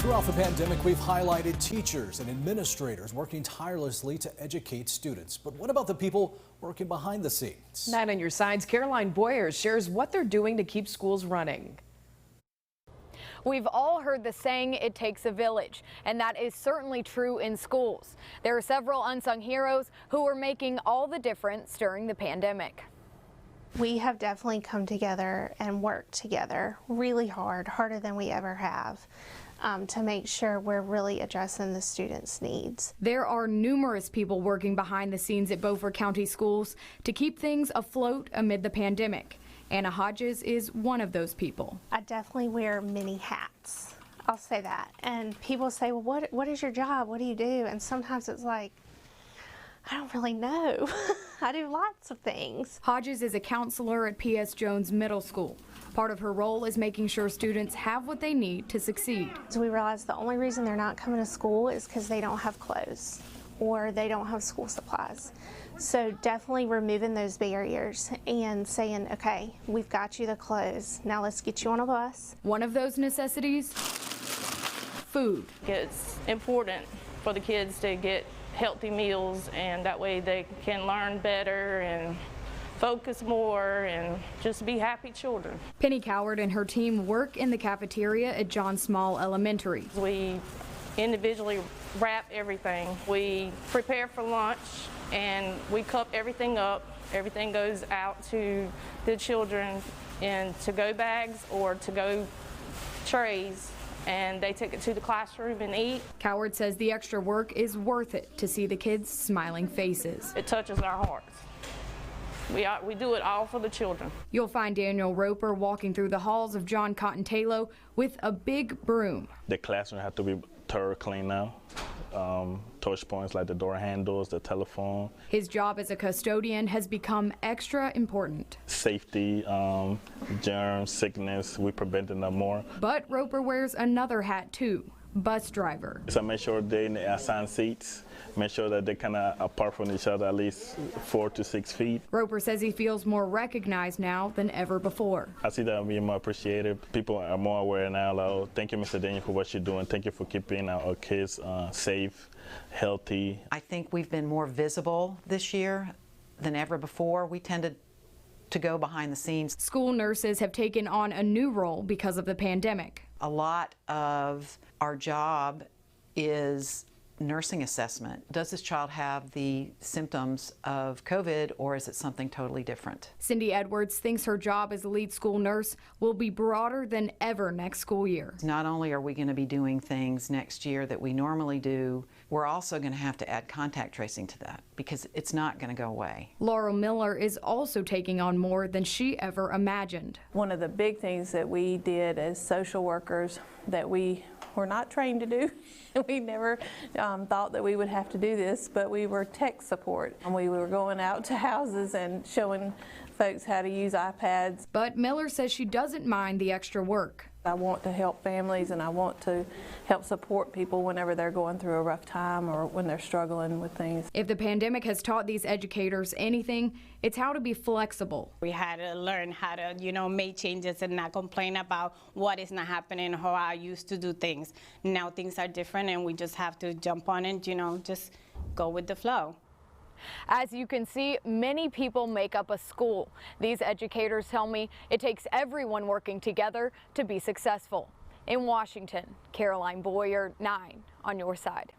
Throughout the pandemic, we've highlighted teachers and administrators working tirelessly to educate students. But what about the people working behind the scenes? Tonight on Your Side's Caroline Boyer shares what they're doing to keep schools running. We've all heard the saying, it takes a village, and that is certainly true in schools. There are several unsung heroes who are making all the difference during the pandemic. We have definitely come together and worked together really hard, harder than we ever have, to make sure we're really addressing the students' needs. There are numerous people working behind the scenes at Beaufort County schools to keep things afloat amid the pandemic. Anna Hodges is one of those people. I definitely wear many hats, I'll say that. And people say, well, what is your job? What do you do? And sometimes it's like, I don't really know. I do lots of things. Hodges is a counselor at P.S. Jones Middle School. Part of her role is making sure students have what they need to succeed. So we realized the only reason they're not coming to school is because they don't have clothes or they don't have school supplies. So definitely removing those barriers and saying, okay, we've got you the clothes. Now let's get you on a bus. One of those necessities, food. It's important for the kids to get healthy meals, and that way they can learn better and focus more and just be happy children. Penny Coward and her team work in the cafeteria at John Small Elementary. We individually wrap everything. We prepare for lunch and we cup everything up. Everything goes out to the children in to-go bags or to-go trays, and they take it to the classroom and eat. Coward says the extra work is worth it to see the kids' smiling faces. It touches our hearts. We do it all for the children. You'll find Daniel Roper walking through the halls of John Cotton Taylor with a big broom. The classroom has to be thorough clean now. Touch points like the door handles, the telephone. His job as a custodian has become extra important. Safety, germs, sickness, we preventing them more. But Roper wears another hat too, bus driver. So make sure they're in the assigned seats, make sure that they're kind of apart from each other at least 4 to 6 feet. Roper says he feels more recognized now than ever before. I see that being more appreciated. People are more aware now, like, oh, thank you, Mr. Daniel, for what you're doing. Thank you for keeping our kids safe, healthy. I think we've been more visible this year than ever before. We tended to go behind the scenes. School nurses have taken on a new role because of the pandemic. A lot of our job is nursing assessment. Does this child have the symptoms of COVID, or is it something totally different? Cindy Edwards thinks her job as a lead school nurse will be broader than ever next school year. Not only are we going to be doing things next year that we normally do, we're also going to have to add contact tracing to that because it's not going to go away. Laurel Miller is also taking on more than she ever imagined. One of the big things that we did as social workers that we were not trained to do, and we never thought that we would have to do this, but we were tech support. And we were going out to houses and showing folks how to use iPads. But Miller says she doesn't mind the extra work. I want to help families and I want to help support people whenever they're going through a rough time or when they're struggling with things. If the pandemic has taught these educators anything, it's how to be flexible. We had to learn how to, make changes and not complain about what is not happening, how I used to do things. Now things are different and we just have to jump on it, just go with the flow. As you can see, many people make up a school. These educators tell me it takes everyone working together to be successful. In Washington, Caroline Boyer, 9 on Your Side.